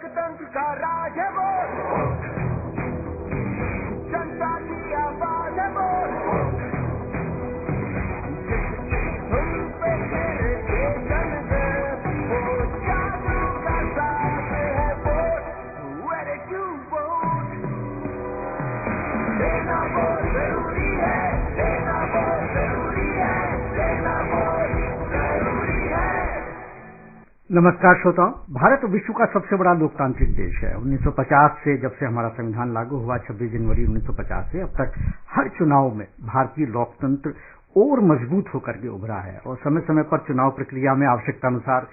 लोकतंत्र का राज है वोट, जनता की आवाज है वोट, धुन पे गिरते जनगण, वोट जादू का साथ है vote, where did you vote? देना वोट जरूरी है, देना वोट जरूरी है, देना वोट जरूरी है। नमस्कार श्रोताओं, भारत विश्व का सबसे बड़ा लोकतांत्रिक देश है। 1950 से जब से हमारा संविधान लागू हुआ 26 जनवरी 1950 से अब तक हर चुनाव में भारतीय लोकतंत्र और मजबूत होकर के उभरा है और समय समय पर चुनाव प्रक्रिया में आवश्यकता अनुसार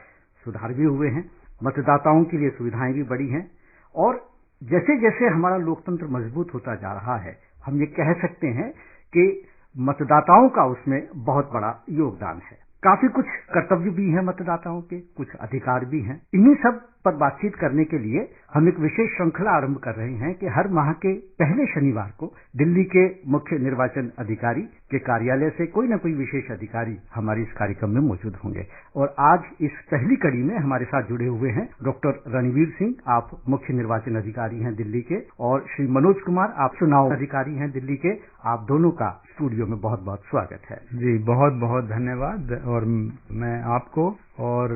सुधार भी हुए हैं, मतदाताओं के लिए सुविधाएं भी बढ़ी हैं और जैसे जैसे हमारा लोकतंत्र मजबूत होता जा रहा है हम ये कह सकते हैं कि मतदाताओं का उसमें बहुत बड़ा योगदान है। काफी कुछ कर्तव्य भी हैं मतदाताओं के, कुछ अधिकार भी हैं। इन्हीं सब पर बातचीत करने के लिए हम एक विशेष श्रृंखला आरंभ कर रहे हैं कि हर माह के पहले शनिवार को दिल्ली के मुख्य निर्वाचन अधिकारी के कार्यालय से कोई न कोई विशेष अधिकारी हमारे इस कार्यक्रम में मौजूद होंगे और आज इस पहली कड़ी में हमारे साथ जुड़े हुए हैं डॉक्टर रणवीर सिंह, आप मुख्य निर्वाचन अधिकारी हैं दिल्ली के, और श्री मनोज कुमार, आप चुनाव अधिकारी हैं दिल्ली के। आप दोनों का स्टूडियो में बहुत बहुत स्वागत है। जी बहुत बहुत धन्यवाद और मैं आपको और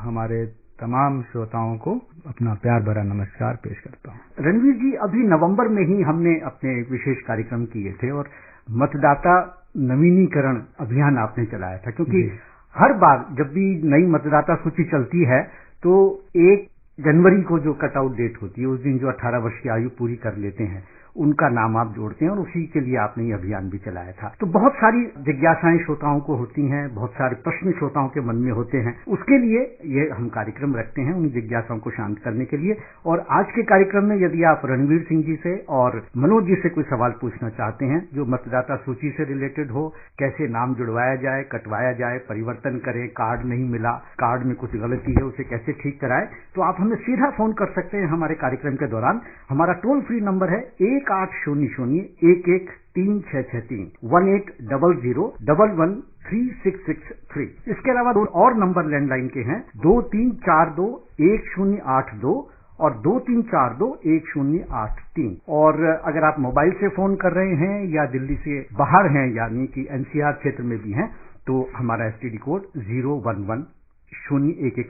हमारे तमाम श्रोताओं को अपना प्यार भरा नमस्कार पेश करता हूँ। रणवीर जी, अभी नवंबर में ही हमने अपने विशेष कार्यक्रम किए थे और मतदाता नवीनीकरण अभियान आपने चलाया था, क्योंकि हर बार जब भी नई मतदाता सूची चलती है तो 1 जनवरी को जो कट आउट डेट होती है उस दिन जो 18 वर्ष की आयु पूरी कर लेते हैं उनका नाम आप जोड़ते हैं और उसी के लिए आपने ये अभियान भी चलाया था। तो बहुत सारी जिज्ञासाएं श्रोताओं को होती हैं, बहुत सारे प्रश्न श्रोताओं के मन में होते हैं, उसके लिए ये हम कार्यक्रम रखते हैं उन जिज्ञासाओं को शांत करने के लिए। और आज के कार्यक्रम में यदि आप रणवीर सिंह जी से और मनोज जी से कोई सवाल पूछना चाहते हैं जो मतदाता सूची से रिलेटेड हो, कैसे नाम जुड़वाया जाए, कटवाया जाए, परिवर्तन करें, कार्ड नहीं मिला, कार्ड में कुछ गलती है उसे कैसे ठीक कराए, तो आप हमें सीधा फोन कर सकते हैं हमारे कार्यक्रम के दौरान। हमारा टोल फ्री नंबर है 1800-113663 1800-113663। इसके अलावा 2 और नंबर लैंडलाइन के हैं 2342-1082 और 2342-1083। और अगर आप मोबाइल से फोन कर रहे हैं या दिल्ली से बाहर हैं यानी कि एनसीआर क्षेत्र में भी हैं तो हमारा एसटीडी कोड 011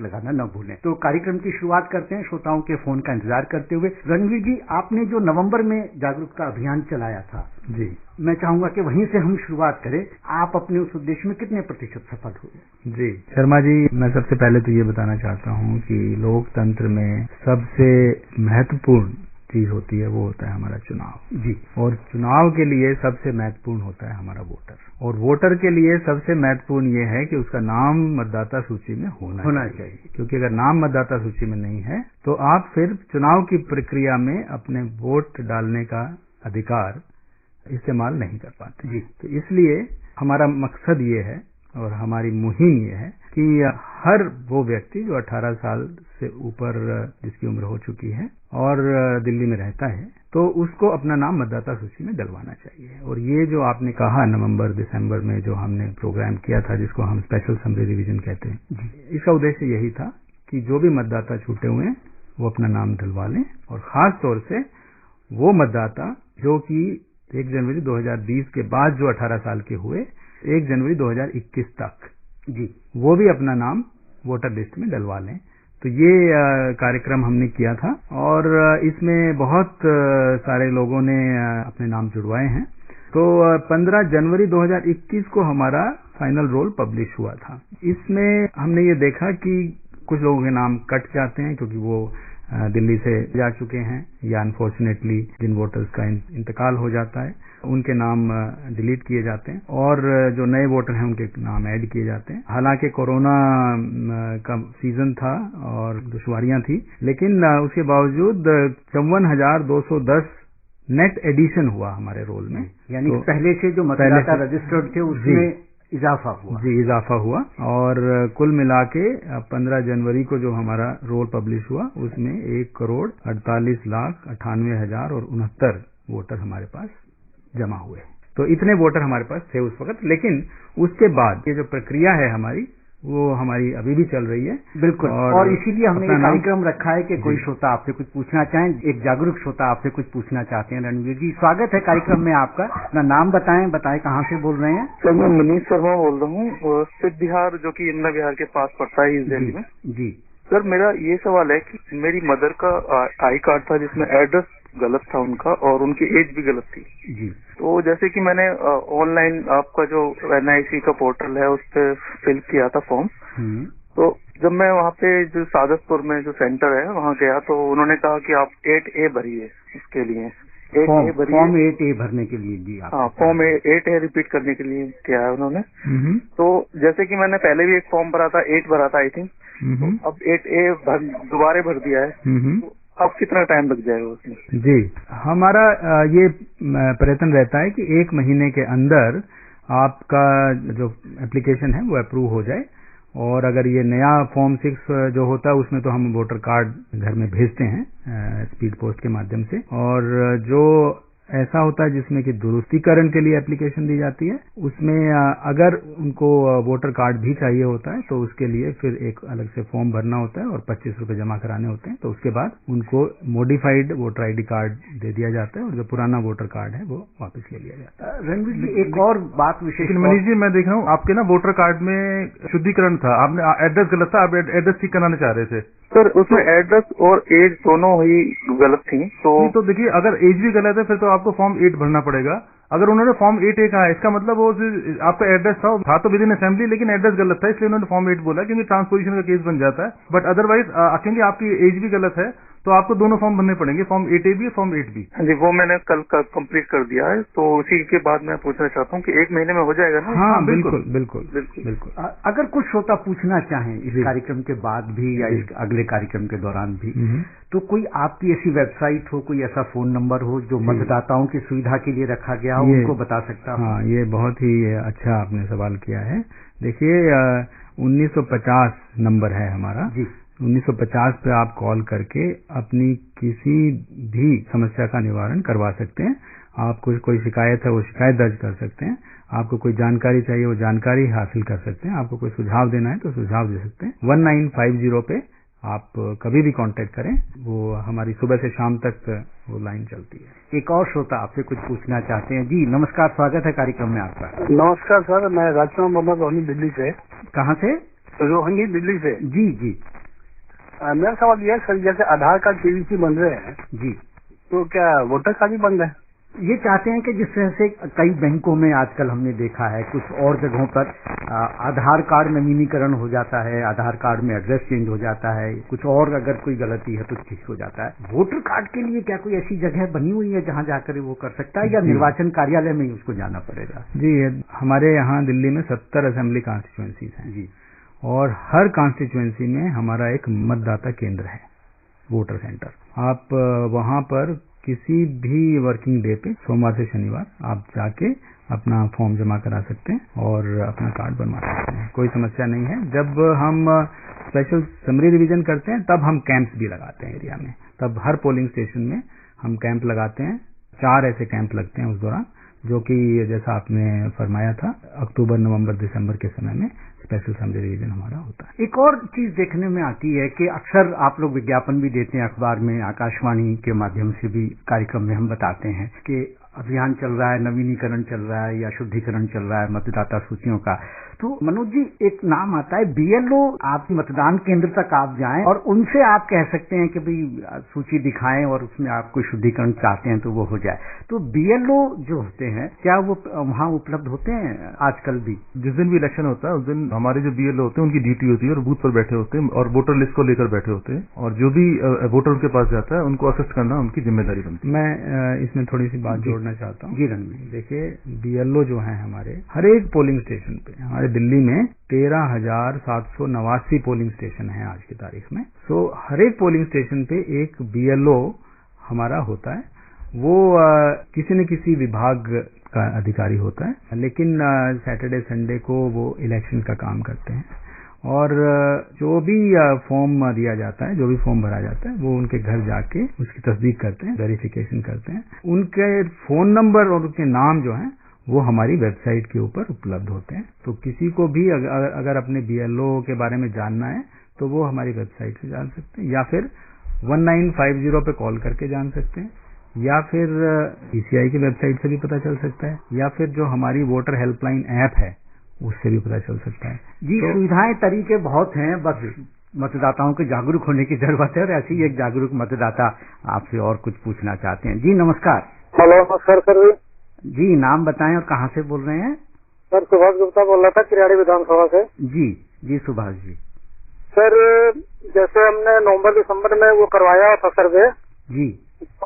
लगाना न भूलें। तो कार्यक्रम की शुरुआत करते हैं श्रोताओं के फोन का इंतजार करते हुए। रणवीर जी, आपने जो नवंबर में जागरूकता अभियान चलाया था, जी मैं चाहूंगा कि वहीं से हम शुरुआत करें। आप अपने उस उद्देश्य में कितने प्रतिशत सफल हुए? जी शर्मा जी, मैं सबसे पहले तो ये बताना चाहता हूँ कि लोकतंत्र में सबसे महत्वपूर्ण चीज होती है वो होता है हमारा चुनाव जी, और चुनाव के लिए सबसे महत्वपूर्ण होता है हमारा वोटर, और वोटर के लिए सबसे महत्वपूर्ण ये है कि उसका नाम मतदाता सूची में होना चाहिए। क्योंकि अगर नाम मतदाता सूची में नहीं है तो आप फिर चुनाव की प्रक्रिया में अपने वोट डालने का अधिकार इस्तेमाल नहीं कर पाते जी। तो इसलिए हमारा मकसद ये है और हमारी मुहिम ये है कि हर वो व्यक्ति जो 18 साल से ऊपर जिसकी उम्र हो चुकी है और दिल्ली में रहता है तो उसको अपना नाम मतदाता सूची में डलवाना चाहिए। और ये जो आपने कहा नवंबर दिसंबर में जो हमने प्रोग्राम किया था जिसको हम स्पेशल समरी रिवीजन कहते हैं, इसका उद्देश्य यही था कि जो भी मतदाता छूटे हुए हैं वो अपना नाम डलवा लें, और खास तौर से वो मतदाता जो कि 1 जनवरी 2020 के बाद जो 18 साल के हुए 1 जनवरी 2021 तक जी, वो भी अपना नाम वोटर लिस्ट में डलवा लें। तो ये कार्यक्रम हमने किया था और इसमें बहुत सारे लोगों ने अपने नाम जुड़वाए हैं। तो 15 जनवरी 2021 को हमारा फाइनल रोल पब्लिश हुआ था। इसमें हमने ये देखा कि कुछ लोगों के नाम कट जाते हैं क्योंकि वो दिल्ली से जा चुके हैं या अनफॉर्चुनेटली जिन वोटर्स का इंतकाल हो जाता है उनके नाम डिलीट किए जाते हैं और जो नए वोटर हैं उनके नाम ऐड किए जाते हैं। हालांकि कोरोना का सीजन था और दुश्वारियां थी, लेकिन उसके बावजूद 54,210 नेट एडिशन हुआ हमारे रोल में, यानी तो पहले से जो मतदाता रजिस्टर्ड थे उसमें इजाफा हुआ और कुल मिला के 15 जनवरी को जो हमारा रोल पब्लिश हुआ उसमें 1,48,98,069 वोटर हमारे पास जमा हुए। तो इतने वोटर हमारे पास थे उस वक्त। लेकिन उसके बाद ये जो प्रक्रिया है हमारी वो हमारी अभी भी चल रही है। बिल्कुल, और इसीलिए हमने ये कार्यक्रम रखा है कि कोई श्रोता आपसे कुछ पूछना चाहें, एक जागरूक श्रोता आपसे कुछ पूछना चाहते हैं। रणवीर जी, स्वागत है कार्यक्रम में आपका। अपना नाम बताएं कहाँ से बोल रहे हैं? सर, मैं मनीष शर्मा बोल रहा हूँ, सिद्ध बिहार जो कि यमुना बिहार के पास पड़ता है इस दिल्ली में। जी सर, मेरा ये सवाल है कि मेरी मदर का आई कार्ड था जिसमें एड्रेस गलत था उनका और उनकी एज भी गलत थी जी। तो जैसे कि मैंने ऑनलाइन आपका जो NIC का पोर्टल है उस पर फिल किया था फॉर्म। तो जब मैं वहाँ पे जो सादतपुर में जो सेंटर है वहाँ गया तो उन्होंने कहा कि आप 8A भरिए, उसके लिए 8A भरिए, फॉर्म 8A भरने के लिए जी। हाँ, फॉर्म 8A रिपीट करने के लिए किया है उन्होंने। तो जैसे कि मैंने पहले भी एक फॉर्म भरा था, 8 भरा था आई थिंक, तो अब 8A दोबारा भर दिया है। तो अब कितना टाइम लग जाएगा उसमें? जी, हमारा ये प्रयत्न रहता है कि 1 महीने के अंदर आपका जो एप्लीकेशन है वो अप्रूव हो जाए। और अगर ये नया फॉर्म 6 जो होता है उसमें तो हम वोटर कार्ड घर में भेजते हैं स्पीड पोस्ट के माध्यम से। और जो ऐसा होता है जिसमें कि दुरुस्तीकरण के लिए एप्लीकेशन दी जाती है, उसमें अगर उनको वोटर कार्ड भी चाहिए होता है तो उसके लिए फिर एक अलग से फॉर्म भरना होता है और 25 रुपए जमा कराने होते हैं। तो उसके बाद उनको मॉडिफाइड वोटर ID कार्ड दे दिया जाता है और जो पुराना वोटर कार्ड है वो वापस ले लिया जाता है। रणवीर जी, एक और बात विशेष, मनीष जी, मैं देख रहा हूँ आपके ना वोटर कार्ड में शुद्धिकरण था, आपने एड्रेस गलत था, आप एड्रेस ठीक कराना चाह रहे थे। सर, उसमें एड्रेस और एज दोनों ही गलत थी। तो देखिए, अगर एज भी गलत है फिर तो आपको फॉर्म 8 भरना पड़ेगा। अगर उन्होंने फॉर्म 8A कहा है, इसका मतलब वो आपका एड्रेस था तो विद इन असेंबली, लेकिन एड्रेस गलत था इसलिए उन्होंने फॉर्म 8 बोला, क्योंकि ट्रांसपोजिशन का केस बन जाता है। बट अदरवाइज क्योंकि आपकी एज भी गलत है तो आपको दोनों फॉर्म भरने पड़ेंगे, फॉर्म 8A भी और फॉर्म 8 भी। हाँ जी, वो मैंने कल कंप्लीट कर दिया है। तो उसी के बाद मैं पूछना चाहता हूँ कि 1 महीने में हो जाएगा ना? हाँ, बिल्कुल बिल्कुल बिल्कुल बिल्कुल। अगर कुछ श्रोता पूछना चाहें इस कार्यक्रम के बाद भी या इस अगले कार्यक्रम के दौरान भी, तो कोई आपकी ऐसी वेबसाइट हो, कोई ऐसा फोन नंबर हो जो मतदाताओं की सुविधा के लिए रखा गया हो, उनको बता सकता हूँ? हाँ, ये बहुत ही अच्छा आपने सवाल किया है। देखिए, 1950 नंबर है हमारा जी। 1950 पे आप कॉल करके अपनी किसी भी समस्या का निवारण करवा सकते हैं। आपको कोई शिकायत है वो शिकायत दर्ज कर सकते हैं, आपको कोई जानकारी चाहिए वो जानकारी हासिल कर सकते हैं, आपको कोई सुझाव देना है तो सुझाव दे सकते हैं। 1950 पे आप कभी भी कांटेक्ट करें, वो हमारी सुबह से शाम तक वो लाइन चलती है। एक और श्रोता आपसे कुछ पूछना चाहते हैं। जी नमस्कार, स्वागत है कार्यक्रम में आपका। नमस्कार सर, मैं राजकुमार मोहम्मद रोहनी, दिल्ली से। कहाँ से? रोहनी, दिल्ली से। जी जी। मेरा सवाल यह है सर, जैसे आधार कार्ड KVC बन रहे हैं जी, तो क्या वोटर कार्ड भी बन रहे हैं? ये चाहते हैं कि जिस तरह से कई बैंकों में आजकल हमने देखा है, कुछ और जगहों पर आधार कार्ड नवीनीकरण हो जाता है, आधार कार्ड में एड्रेस चेंज हो जाता है, कुछ और अगर कोई गलती है तो ठीक हो जाता है। वोटर कार्ड के लिए क्या कोई ऐसी जगह बनी हुई है जहां जाकर वो कर सकता है, या निर्वाचन कार्यालय में ही उसको जाना पड़ेगा? जी, हमारे यहाँ दिल्ली में 70 असेंबली कॉन्स्टिट्यूएंसीज हैं जी, और हर कॉन्स्टिट्यूएंसी में हमारा एक मतदाता केंद्र है, वोटर सेंटर। आप वहाँ पर किसी भी वर्किंग डे पे, सोमवार से शनिवार, आप जाके अपना फॉर्म जमा करा सकते हैं और अपना कार्ड बनवा सकते हैं, कोई समस्या नहीं है। जब हम स्पेशल समरी रिवीजन करते हैं तब हम कैंप्स भी लगाते हैं एरिया में, तब हर पोलिंग स्टेशन में हम कैंप लगाते हैं। 4 ऐसे कैंप लगते हैं उस दौरान, जो कि जैसा आपने फरमाया था, अक्टूबर, नवंबर, दिसंबर के समय में स्पेशल समरी रिवीजन हमारा होता है। एक और चीज देखने में आती है कि अक्सर आप लोग विज्ञापन भी देते हैं अखबार में, आकाशवाणी के माध्यम से भी कार्यक्रम में हम बताते हैं कि अभियान चल रहा है, नवीनीकरण चल रहा है या शुद्धिकरण चल रहा है मतदाता सूचियों का। तो मनोज जी, एक नाम आता है BLO। आप मतदान केंद्र तक आप जाएं और उनसे आप कह सकते हैं कि भाई सूची दिखाएं और उसमें आप कोई शुद्धिकरण चाहते हैं तो वो हो जाए। तो BLO जो होते हैं, क्या वो वहाँ उपलब्ध होते हैं आजकल भी? जिस दिन भी इलेक्शन होता है उस दिन हमारे जो BLO होते हैं उनकी ड्यूटी होती है और बूथ पर बैठे होते हैं और वोटर लिस्ट को लेकर बैठे होते हैं, और जो भी वोटर उनके पास जाता है उनको असिस्ट करना उनकी जिम्मेदारी बनती है। मैं इसमें थोड़ी सी बात जोड़ना चाहता हूँ। जी रणवीर, देखिए, BLO जो है हमारे हर एक पोलिंग स्टेशन पे, हमारे दिल्ली में 13,789 पोलिंग स्टेशन है आज की तारीख में। सो हर एक पोलिंग स्टेशन पे एक BLO हमारा होता है। वो किसी न किसी विभाग का अधिकारी होता है, लेकिन सैटरडे संडे को वो इलेक्शन का काम करते हैं। और जो भी फॉर्म दिया जाता है, जो भी फॉर्म भरा जाता है, वो उनके घर जाके उसकी तस्दीक करते हैं, वेरिफिकेशन करते हैं। उनके फोन नंबर और उनके नाम जो हैं वो हमारी वेबसाइट के ऊपर उपलब्ध होते हैं। तो किसी को भी अगर अपने BLO के बारे में जानना है तो वो हमारी वेबसाइट से जान सकते हैं, या फिर 1950 पे कॉल करके जान सकते हैं, या फिर PCI की वेबसाइट से भी पता चल सकता है, या फिर जो हमारी वोटर हेल्पलाइन ऐप है उससे भी पता चल सकता है। जी, तो सुविधाएं तरीके बहुत हैं, बस मतदाताओं के जागरूक होने की जरूरत है। और ऐसे ही एक जागरूक मतदाता आपसे और कुछ पूछना चाहते हैं। जी नमस्कार। हेलो नमस्कार सर। जी, नाम बताएं और कहाँ से बोल रहे हैं? सर सुभाष गुप्ता बोल रहा था, किराड़ी विधानसभा से। जी सुभाष जी। सर जैसे हमने नवंबर दिसंबर में वो करवाया था सर्वे, जी,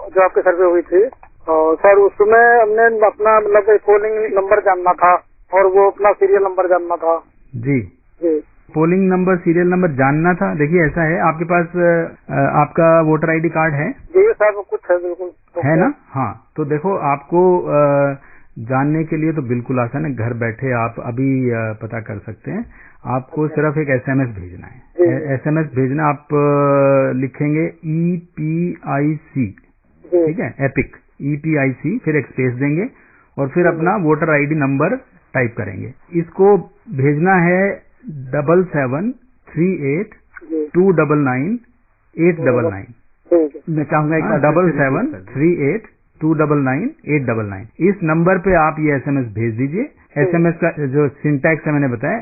जो आपकी सर्वे हुई थी, और सर उसमें हमने अपना मतलब पोलिंग नंबर जानना था और वो अपना सीरियल नंबर जानना था। जी, पोलिंग नंबर, सीरियल नंबर जानना था। देखिए ऐसा है, आपके पास आपका वोटर ID कार्ड है? जी सर, कुछ है, बिल्कुल है ना। हाँ, तो देखो आपको जानने के लिए तो बिल्कुल आसान है, घर बैठे आप अभी पता कर सकते हैं। आपको सिर्फ एक SMS भेजना है। SMS भेजना, आप लिखेंगे EPIC, ठीक है, एपिक EPIC, फिर एक स्पेस देंगे और फिर अपना वोटर ID नंबर टाइप करेंगे। इसको भेजना है 7738299899। मैं चाहूंगा एक 7738299899। इस नंबर पे आप ये SMS भेज दीजिए। SMS का जो सिंटैक्स है मैंने बताया,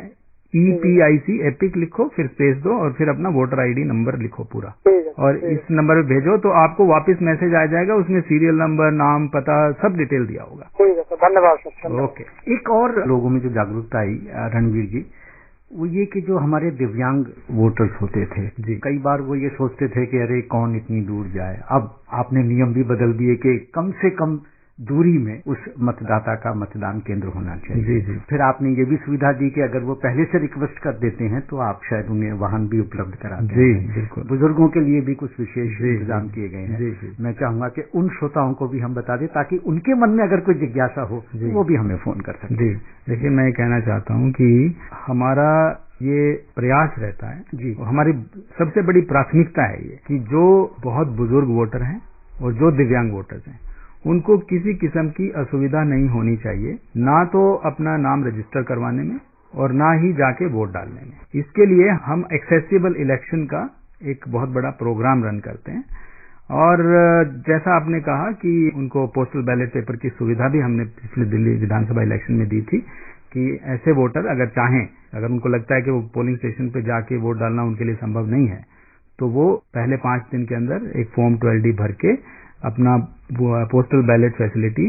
EPIC एपिक लिखो, फिर स्पेस दो और फिर अपना वोटर ID नंबर लिखो पूरा, और इस नंबर पे भेजो तो आपको वापस मैसेज आ जाएगा। उसमें सीरियल नंबर, नाम, पता सब डिटेल दिया होगा। ठीक है सर, धन्यवाद सर। ओके। एक और लोगों में जो जागरूकता आई रणवीर जी, वो ये कि जो हमारे दिव्यांग वोटर्स होते थे जी, कई बार वो ये सोचते थे कि अरे कौन इतनी दूर जाए। अब आपने नियम भी बदल दिए कि कम से कम दूरी में उस मतदाता का मतदान केंद्र होना चाहिए। जी जी। फिर आपने ये भी सुविधा दी कि अगर वो पहले से रिक्वेस्ट कर देते हैं तो आप शायद उन्हें वाहन भी उपलब्ध कराते हैं। जी बिल्कुल। बुजुर्गों के लिए भी कुछ विशेष इंतजाम किए गए हैं। जी जी। मैं चाहूंगा कि उन श्रोताओं को भी हम बता दें ताकि उनके मन में अगर कोई जिज्ञासा हो तो वो भी हमें फोन कर सकते। जी देखिए, मैं कहना चाहता हूँ कि हमारा ये प्रयास रहता है जी, हमारी सबसे बड़ी प्राथमिकता है ये कि जो बहुत बुजुर्ग वोटर हैं और जो दिव्यांग वोटर्स हैं उनको किसी किस्म की असुविधा नहीं होनी चाहिए, ना तो अपना नाम रजिस्टर करवाने में और ना ही जाके वोट डालने में। इसके लिए हम एक्सेसिबल इलेक्शन का एक बहुत बड़ा प्रोग्राम रन करते हैं। और जैसा आपने कहा कि उनको पोस्टल बैलेट पेपर की सुविधा भी हमने पिछले दिल्ली विधानसभा इलेक्शन में दी थी कि ऐसे वोटर अगर चाहें, अगर उनको लगता है कि वो पोलिंग स्टेशन पे जाके वोट डालना उनके लिए संभव नहीं है, तो वो पहले 5 दिन के अंदर एक फॉर्म 12D भर के अपना पोस्टल बैलेट फैसिलिटी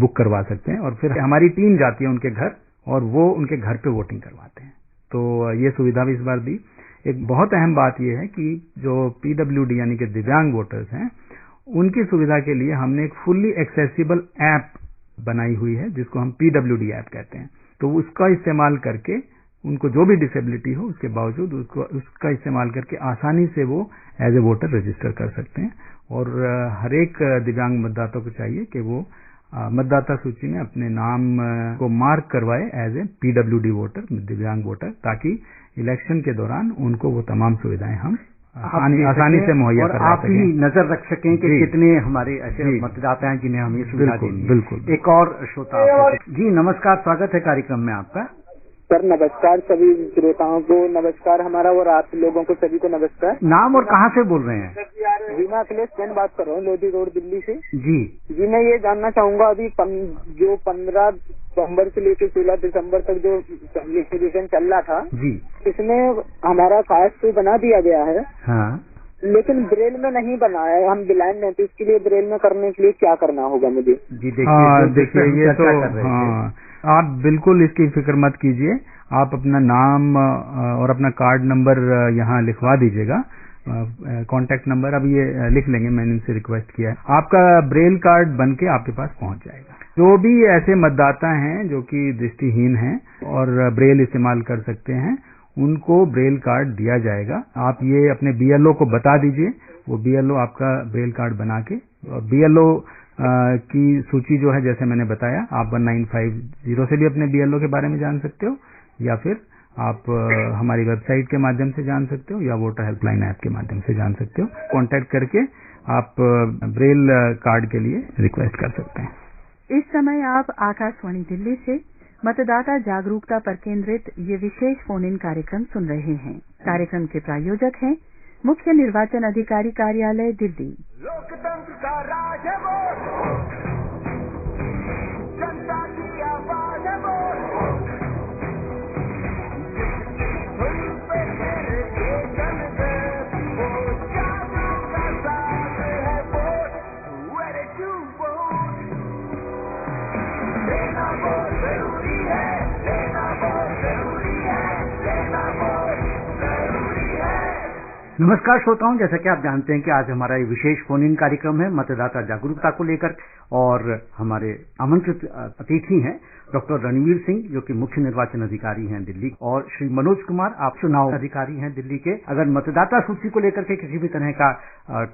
बुक करवा सकते हैं और फिर हमारी टीम जाती है उनके घर और वो उनके घर पे वोटिंग करवाते हैं। तो ये सुविधा भी इस बार दी। एक बहुत अहम बात यह है कि जो PWD यानी कि दिव्यांग वोटर्स हैं उनकी सुविधा के लिए हमने एक फुल्ली एक्सेसिबल ऐप बनाई हुई है जिसको हम PWD ऐप कहते हैं। तो उसका इस्तेमाल करके उनको जो भी डिसेबिलिटी हो उसके बावजूद उसका इस्तेमाल करके आसानी से वो एज ए वोटर रजिस्टर कर सकते हैं। और हर एक दिव्यांग मतदाता को चाहिए कि वो मतदाता सूची में अपने नाम को मार्क करवाए एज ए PWD वोटर, दिव्यांग वोटर, ताकि इलेक्शन के दौरान उनको वो तमाम सुविधाएं हम आसानी से मुहैया करवा सकें। आप ही नजर रख सकें कि कितने हमारे ऐसे मतदाता हैं जिन्हें हम ये सुविधा देंगे। बिल्कुल। एक और श्रोता जी, नमस्कार, स्वागत है कार्यक्रम में आपका। सर नमस्कार, सभी श्रोताओं को नमस्कार हमारा, और आप लोगों को सभी को नमस्कार। नाम और कहाँ से बोल रहे हैं? जी मैं अखिलेश जैन बात कर रहा हूँ, लोधी रोड, दिल्ली से। जी मैं ये जानना चाहूंगा अभी जो 15 नवम्बर से लेकर 16 दिसंबर तक जो एग्जीबिशन चल रहा था जी, इसमें हमारा कास्ट तो बना दिया गया है। हाँ। लेकिन ब्रेल में नहीं बनाया है, हम ब्लाइंड हैं, तो इसके लिए ब्रेल में करने के लिए क्या करना होगा मुझे? जी देखिए ये तो आप बिल्कुल इसकी फिक्र मत कीजिए। आप अपना नाम और अपना कार्ड नंबर यहाँ लिखवा दीजिएगा, कॉन्टैक्ट नंबर अब ये लिख लेंगे, मैंने इनसे रिक्वेस्ट किया है। आपका ब्रेल कार्ड बनके आपके पास पहुंच जाएगा। जो भी ऐसे मतदाता हैं जो कि दृष्टिहीन हैं और ब्रेल इस्तेमाल कर सकते हैं उनको ब्रेल कार्ड दिया जाएगा। आप ये अपने BLO को बता दीजिए, वो BLO आपका ब्रेल कार्ड बना के, और BLO की सूची जो है जैसे मैंने बताया, आप 1950 से भी अपने BLO के बारे में जान सकते हो, या फिर आप हमारी वेबसाइट के माध्यम से जान सकते हो, या वोटर हेल्पलाइन ऐप के माध्यम से जान सकते हो। कांटेक्ट करके आप ब्रेल कार्ड के लिए रिक्वेस्ट कर सकते हैं। इस समय आप आकाशवाणी दिल्ली से मतदाता जागरूकता पर केंद्रित ये विशेष फोन इन कार्यक्रम सुन रहे हैं। कार्यक्रम के प्रायोजक हैं मुख्य निर्वाचन अधिकारी कार्यालय दिल्ली। लोकतंत्र का राज है वोट, जनता की आवाज है वोट, धुन पे मेरे जन है वोट, जागरूक का साथ है वोट, ready to vote, देना वोट जरूरी है, देना वोट जरूरी है, देना वोट जरूरी है। नमस्कार श्रोताओं, जैसा कि आप जानते हैं कि आज हमारा ये विशेष फोन इन कार्यक्रम है मतदाता जागरूकता को लेकर, और हमारे आमंत्रित अतिथि हैं डॉक्टर रणवीर सिंह जो कि मुख्य निर्वाचन अधिकारी हैं दिल्ली, और श्री मनोज कुमार, आप चुनाव अधिकारी हैं दिल्ली के। अगर मतदाता सूची को लेकर के किसी भी तरह का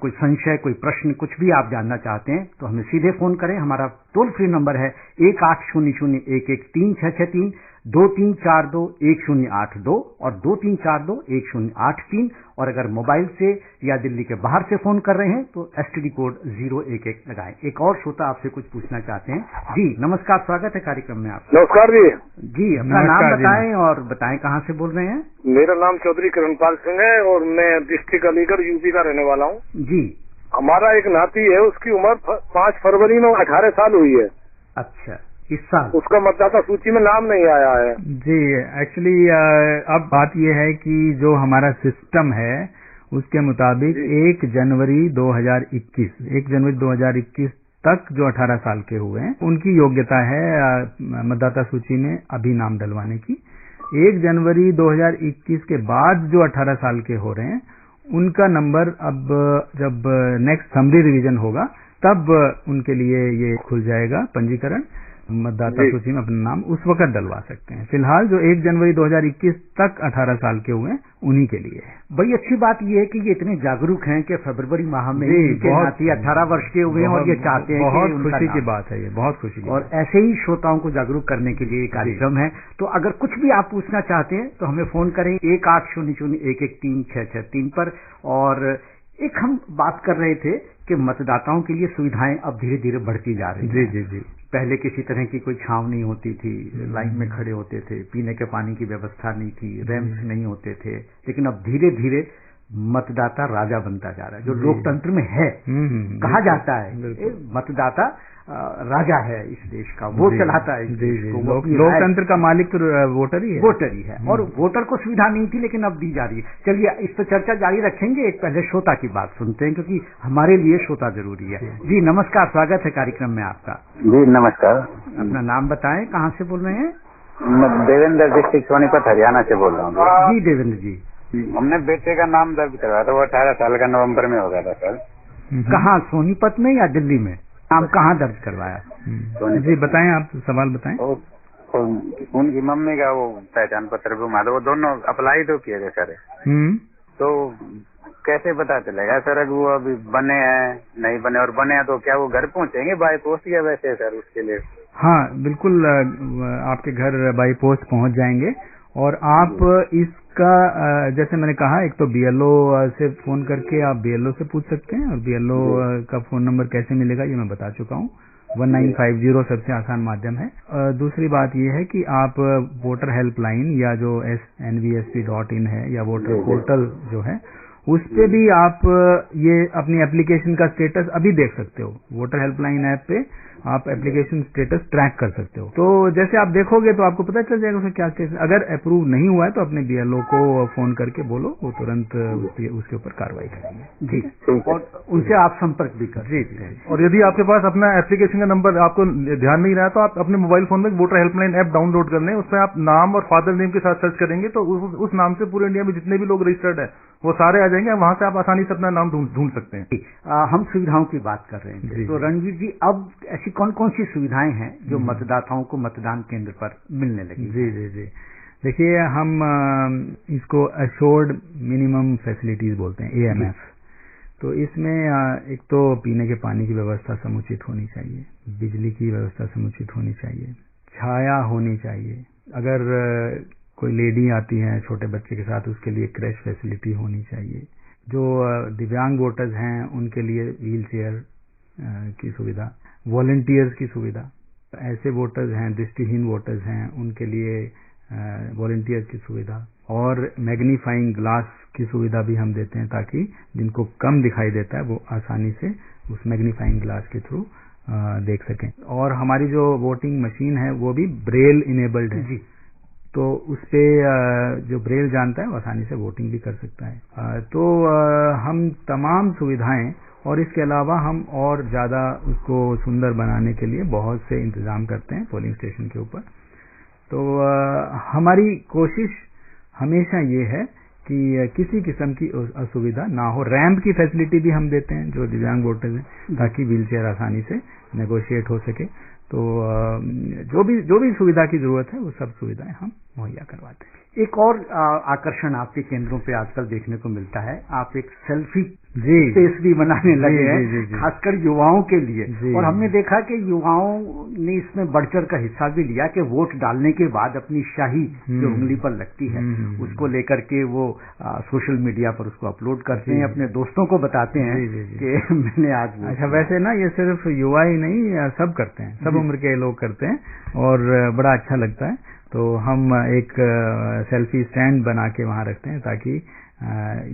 कोई संशय, कोई प्रश्न, कुछ भी आप जानना चाहते हैं तो हमें सीधे फोन करें। हमारा टोल फ्री नंबर है 1800-11-363, 2342-1082 और 2342-1083, और अगर मोबाइल से या दिल्ली के बाहर से फोन कर रहे हैं तो STD कोड 011 लगाएं। एक और श्रोता आपसे कुछ पूछना चाहते हैं। जी नमस्कार, स्वागत है कार्यक्रम में आपका। नमस्कार जी। जी अपना नाम बताएं और बताएं कहाँ से बोल रहे हैं। मेरा नाम चौधरी किरणपाल सिंह है और मैं डिस्ट्रिक्ट अलीगढ़ यूपी का रहने वाला हूँ। जी हमारा एक नाती है, उसकी उम्र 5 फरवरी में 18 साल हुई है। अच्छा, इस साल उसका मतदाता सूची में नाम नहीं आया है। जी एक्चुअली अब बात यह है कि जो हमारा सिस्टम है उसके मुताबिक 1 जनवरी 2021 तक जो 18 साल के हुए हैं उनकी योग्यता है मतदाता सूची में अभी नाम डलवाने की। 1 जनवरी 2021 के बाद जो 18 साल के हो रहे हैं उनका नंबर अब जब नेक्स्ट समरी रिवीजन होगा तब उनके लिए ये खुल जाएगा पंजीकरण, मतदाता सूची में अपना नाम उस वक्त डलवा सकते हैं। फिलहाल जो 1 जनवरी 2021 तक 18 साल के हुए उन्हीं के लिए है। बड़ी अच्छी बात यह है कि ये इतने जागरूक हैं कि फरवरी माह में इनके नाती 18 वर्ष के हुए हैं और ये चाहते हैं। बहुत खुशी की बात है ये, बहुत खुशी की। और ऐसे ही श्रोताओं को जागरूक करने के लिए कार्यक्रम है। तो अगर कुछ भी आप पूछना चाहते हैं तो हमें फोन करें 1800-11-363 पर। और एक हम बात कर रहे थे कि मतदाताओं के लिए सुविधाएं अब धीरे धीरे बढ़ती जा रही हैं। जी। पहले किसी तरह की कोई छांव नहीं होती थी, लाइन में खड़े होते थे, पीने के पानी की व्यवस्था नहीं थी, रैंप्स नहीं होते थे, लेकिन अब धीरे धीरे मतदाता राजा बनता जा रहा है। जो लोकतंत्र में है, कहा जाता है मतदाता राजा है इस देश का, वो चलाता है इस देश को। लोकतंत्र का मालिक तो वोटर ही है। और वोटर को सुविधा नहीं थी लेकिन अब दी जा रही है। चलिए इस पर चर्चा जारी रखेंगे। एक पहले श्रोता की बात सुनते हैं क्योंकि हमारे लिए श्रोता जरूरी है। जी नमस्कार, स्वागत है कार्यक्रम में आपका। जी नमस्कार। अपना नाम बताएं, कहाँ से बोल रहे हैं। मैं देवेंद्र, डिस्ट्रिक्ट सोनीपत हरियाणा से बोल रहा हूँ। जी देवेंद्र जी, हमने बेटे का नाम दर्ज करवाया था, वो 18 साल का नवंबर में हो गया था सर। कहाँ, सोनीपत में या दिल्ली में? नाम कहाँ दर्ज करवाया? जी बताएं, आप सवाल बताएं। उनकी मम्मी का वो पहचान पत्र भी वो दोनों अप्लाई तो किए थे सर। तो कैसे पता चलेगा सर अगर वो अभी बने हैं नहीं बने, और बने हैं तो क्या वो घर पहुंचेंगे बाय पोस्ट या वैसे सर उसके लिए? हाँ बिल्कुल, आपके घर बाई पोस्ट पहुंच जाएंगे। और आप इसका जैसे मैंने कहा, एक तो BLO से फोन करके आप BLO से पूछ सकते हैं, और BLO का फोन नंबर कैसे मिलेगा ये मैं बता चुका हूँ। 1950 सबसे आसान माध्यम है। दूसरी बात ये है कि आप वोटर हेल्पलाइन या जो nvsp.in है या वोटर पोर्टल जो है उस पे भी आप ये अपनी एप्लीकेशन का स्टेटस अभी देख सकते हो। वोटर हेल्पलाइन ऐप पे आप एप्लीकेशन स्टेटस ट्रैक कर सकते हो। तो जैसे आप देखोगे तो आपको पता चल जाएगा उसमें क्या स्टेटस। अगर अप्रूव नहीं हुआ है तो अपने BLO को फोन करके बोलो, वो तुरंत उसके ऊपर कार्रवाई करेंगे। जी, और उनसे आप संपर्क भी कर। जी। और यदि आपके पास अपना एप्लीकेशन का नंबर आपको ध्यान नहीं रहा तो आप अपने मोबाइल फोन में वोटर हेल्पलाइन ऐप डाउनलोड कर लें। उसमें आप नाम और फादर नेम के साथ सर्च करेंगे तो उस नाम से पूरे इंडिया में जितने भी लोग रजिस्टर्ड है वो सारे आ जाएंगे। वहां से आप आसानी से अपना नाम ढूंढ सकते हैं। हम सुविधाओं की बात कर रहे हैं। तो रणवीर जी, अब ऐसी कौन कौन सी सुविधाएं हैं जो मतदाताओं को मतदान केंद्र पर मिलने लगी? जी। देखिए, हम इसको अश्योर्ड मिनिमम फैसिलिटीज बोलते हैं, AMF। तो इसमें एक तो पीने के पानी की व्यवस्था समुचित होनी चाहिए, बिजली की व्यवस्था समुचित होनी चाहिए, छाया होनी चाहिए। अगर कोई लेडी आती है छोटे बच्चे के साथ, उसके लिए क्रैश फैसिलिटी होनी चाहिए। जो दिव्यांग वोटर्स हैं उनके लिए व्हील चेयर की सुविधा, वॉलंटियर्स की सुविधा, ऐसे वोटर्स हैं, दृष्टिहीन वोटर्स हैं, उनके लिए वॉलंटियर्स की सुविधा और मैग्नीफाइंग ग्लास की सुविधा भी हम देते हैं, ताकि जिनको कम दिखाई देता है वो आसानी से उस मैग्नीफाइंग ग्लास के थ्रू देख सकें। और हमारी जो वोटिंग मशीन है वो भी ब्रेल इनेबल्ड है जी, तो उस पे जो ब्रेल जानता है वो आसानी से वोटिंग भी कर सकता है। तो हम तमाम सुविधाएं और इसके अलावा हम और ज्यादा उसको सुंदर बनाने के लिए बहुत से इंतजाम करते हैं पोलिंग स्टेशन के ऊपर। तो हमारी कोशिश हमेशा ये है कि किसी किस्म की असुविधा ना हो। रैंप की फैसिलिटी भी हम देते हैं जो दिव्यांग वोटर्स हैं, ताकि व्हीलचेयर आसानी से नेगोशिएट हो सके। तो जो भी सुविधा की जरूरत है वो सब सुविधाएं हम मुहैया करवाते हैं। एक और आकर्षण आपके केंद्रों पे आजकल देखने को मिलता है, आप एक सेल्फी स्पेस भी बनाने लगे हैं, खासकर युवाओं के लिए। और हमने देखा कि युवाओं ने इसमें बढ़चढ़ का हिस्सा भी लिया कि वोट डालने के बाद अपनी शाही जो उंगली पर लगती है उसको लेकर के वो सोशल मीडिया पर उसको अपलोड करते हैं, अपने दोस्तों को बताते हैं कि मैंने आज। अच्छा, वैसे ना ये सिर्फ युवा ही नहीं, सब करते हैं, सब उम्र के लोग करते हैं और बड़ा अच्छा लगता है। तो हम एक सेल्फी स्टैंड बना के वहां रखते हैं, ताकि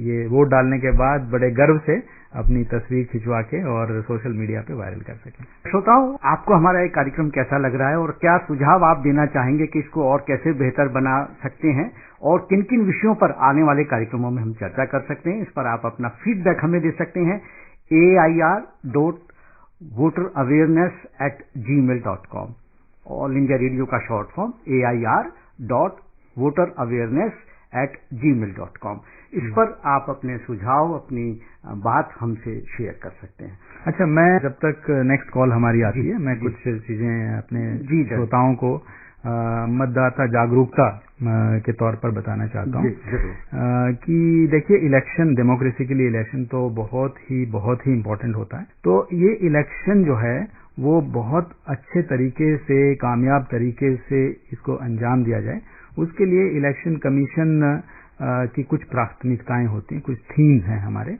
ये वोट डालने के बाद बड़े गर्व से अपनी तस्वीर खिंचवा के और सोशल मीडिया पे वायरल कर सकें। श्रोताओं, आपको हमारा ये कार्यक्रम कैसा लग रहा है और क्या सुझाव आप देना चाहेंगे कि इसको और कैसे बेहतर बना सकते हैं और किन किन विषयों पर आने वाले कार्यक्रमों में हम चर्चा कर सकते हैं, इस पर आप अपना फीडबैक हमें दे सकते हैं air.voterawareness@gmail.com, ऑल इंडिया रेडियो का शॉर्ट फॉर्म air.voterawareness@gmail.com। इस पर आप अपने सुझाव, अपनी बात हमसे शेयर कर सकते हैं। अच्छा, मैं जब तक नेक्स्ट कॉल हमारी आती है, मैं कुछ चीजें अपने श्रोताओं को मतदाता जागरूकता के तौर पर बताना चाहता हूँ कि देखिए, इलेक्शन, डेमोक्रेसी के लिए इलेक्शन तो बहुत ही इम्पोर्टेंट होता है। तो ये इलेक्शन जो है वो बहुत अच्छे तरीके से, कामयाब तरीके से इसको अंजाम दिया जाए, उसके लिए इलेक्शन कमीशन की कुछ प्राथमिकताएं होती हैं, कुछ थीम्स हैं हमारे।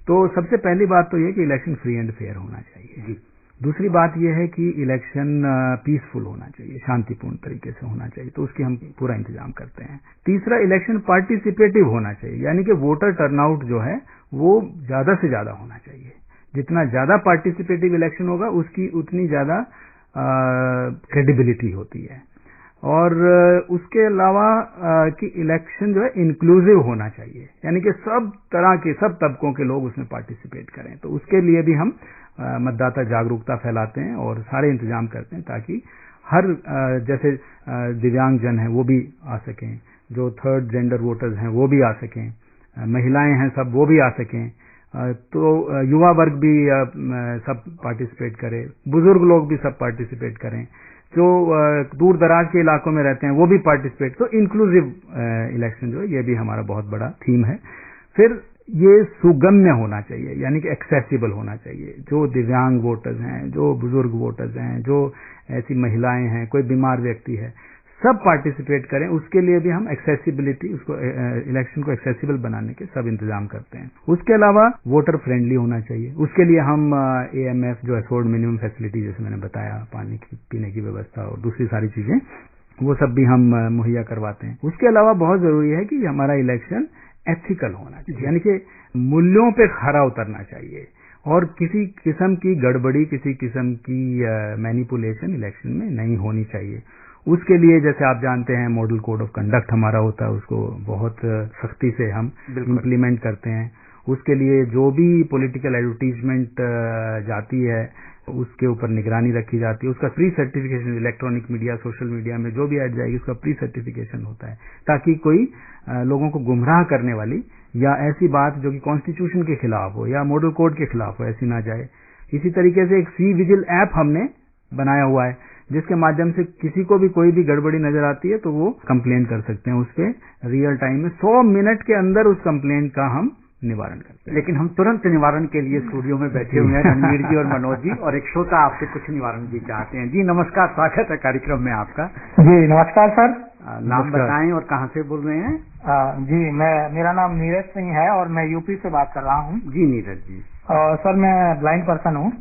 तो सबसे पहली बात तो ये कि इलेक्शन फ्री एंड फेयर होना चाहिए जी। दूसरी बात यह है कि इलेक्शन पीसफुल होना चाहिए, शांतिपूर्ण तरीके से होना चाहिए, तो उसकी हम पूरा इंतजाम करते हैं। तीसरा, इलेक्शन पार्टिसिपेटिव होना चाहिए, यानी कि वोटर टर्नआउट जो है वो ज्यादा से ज्यादा होना चाहिए। जितना ज्यादा पार्टिसिपेटिव इलेक्शन होगा उसकी उतनी ज्यादा क्रेडिबिलिटी होती है। और उसके अलावा कि इलेक्शन जो है इंक्लूसिव होना चाहिए, यानी कि सब तरह के, सब तबकों के लोग उसमें पार्टिसिपेट करें। तो उसके लिए भी हम मतदाता जागरूकता फैलाते हैं और सारे इंतजाम करते हैं, ताकि हर जैसे दिव्यांग जन हैं वो भी आ सकें, जो थर्ड जेंडर वोटर्स हैं वो भी आ सकें, महिलाएं हैं सब वो भी आ सकें, तो युवा वर्ग भी सब पार्टिसिपेट करें, बुजुर्ग लोग भी सब पार्टिसिपेट करें, जो दूर दराज के इलाकों में रहते हैं वो भी पार्टिसिपेट। तो इंक्लूसिव इलेक्शन जो है ये भी हमारा बहुत बड़ा थीम है। फिर ये सुगम्य होना चाहिए, यानी कि एक्सेसिबल होना चाहिए। जो दिव्यांग वोटर्स हैं, जो बुजुर्ग वोटर्स हैं, जो ऐसी महिलाएं हैं, कोई बीमार व्यक्ति है, सब पार्टिसिपेट करें। उसके लिए भी हम एक्सेसिबिलिटी, उसको इलेक्शन को एक्सेसिबल बनाने के सब इंतजाम करते हैं। उसके अलावा वोटर फ्रेंडली होना चाहिए, उसके लिए हम AMF जो एफोर्ड मिनिमम फैसिलिटी, जैसे मैंने बताया, पानी की पीने की व्यवस्था और दूसरी सारी चीजें, वो सब भी हम मुहैया करवाते हैं। उसके अलावा बहुत जरूरी है कि हमारा इलेक्शन एथिकल होना चाहिए, यानी कि मूल्यों पे खरा उतरना चाहिए और किसी किस्म की गड़बड़ी, किसी किस्म की मैनिपुलेशन इलेक्शन में नहीं होनी चाहिए। उसके लिए जैसे आप जानते हैं मॉडल कोड ऑफ कंडक्ट हमारा होता है, उसको बहुत सख्ती से हम इम्प्लीमेंट करते हैं। उसके लिए जो भी पॉलिटिकल एडवर्टीजमेंट जाती है उसके ऊपर निगरानी रखी जाती है। उसका pre certification, electronic media, social media में जो भी ऐड जाएगी उसका प्री सर्टिफिकेशन होता है, ताकि कोई लोगों को गुमराह करने वाली या ऐसी बात जो कि कॉन्स्टिट्यूशन के खिलाफ हो या मॉडल कोड के खिलाफ हो, ऐसी ना जाए। इसी तरीके से एक सी विजिल ऐप हमने बनाया हुआ है, जिसके माध्यम से किसी को भी कोई भी गड़बड़ी नजर आती है तो वो कंप्लेंट कर सकते हैं उस पे रियल टाइम में। 100 मिनट के अंदर उस कंप्लेंट का हम निवारण करते हैं। लेकिन हम तुरंत निवारण के लिए स्टूडियो में बैठे हुए हैं रणवीर जी और मनोज जी, और एक श्रोता आपसे कुछ निवारण भी चाहते हैं। जी नमस्कार, स्वागत है कार्यक्रम में आपका। जी नमस्कार सर। नाम बताएं और कहाँ से बोल रहे हैं? जी मेरा नाम नीरज सिंह है और मैं यूपी से बात कर रहा हूँ। जी नीरज जी। सर मैं ब्लाइंड पर्सन हूँ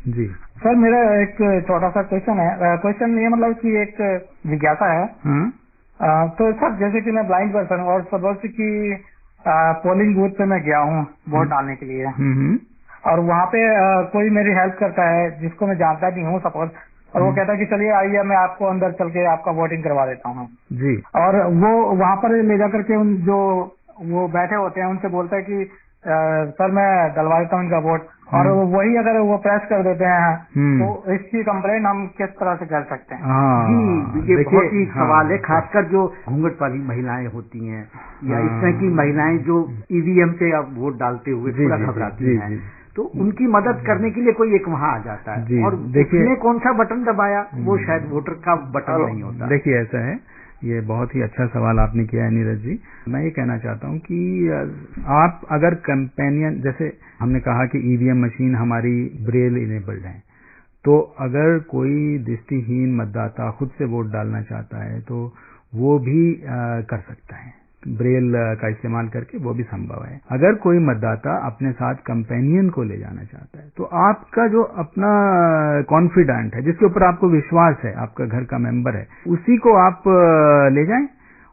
जी। सर मेरा एक छोटा सा क्वेश्चन है। क्वेश्चन ये मतलब कि एक जिज्ञासा है। तो सर जैसे कि मैं ब्लाइंड पर्सन हूँ और सपोज कि पोलिंग बूथ पे मैं गया हूँ वोट डालने के लिए, और वहाँ पे कोई मेरी हेल्प करता है जिसको मैं जानता नहीं हूँ सपोज, और वो कहता है कि चलिए आइए मैं आपको अंदर चल के आपका वोटिंग करवा देता हूँ जी। और वो वहाँ पर ले जाकर के उन जो वो बैठे होते हैं उनसे बोलता है कि सर मैं डलवा देता हूँ इनका वोट, और वही अगर वो प्रेस कर देते हैं तो इसकी कंप्लेंट हम किस तरह से कर सकते हैं? जी, ये बहुत ही सवाल है, खासकर जो घूंघट वाली महिलाएं होती हैं या इस तरह की महिलाएं जो ईवीएम पे अब वोट डालते हुए थोड़ा घबराती हैं, तो उनकी मदद करने के लिए कोई एक वहाँ आ जाता है और देखिए कौन सा बटन दबाया वो शायद वोटर का बटन नहीं होता। देखिए ऐसा है, ये बहुत ही अच्छा सवाल आपने किया है नीरज जी। मैं ये कहना चाहता हूँ कि आप अगर कंपेनियन, जैसे हमने कहा कि ईवीएम मशीन हमारी ब्रेल इनेबल्ड है, तो अगर कोई दृष्टिहीन मतदाता खुद से वोट डालना चाहता है तो वो भी कर सकता है, ब्रेल का इस्तेमाल करके वो भी संभव है। अगर कोई मतदाता अपने साथ कंपेनियन को ले जाना चाहता है तो आपका जो अपना कॉन्फिडेंट है, जिसके ऊपर आपको विश्वास है, आपका घर का मेंबर है, उसी को आप ले जाएं।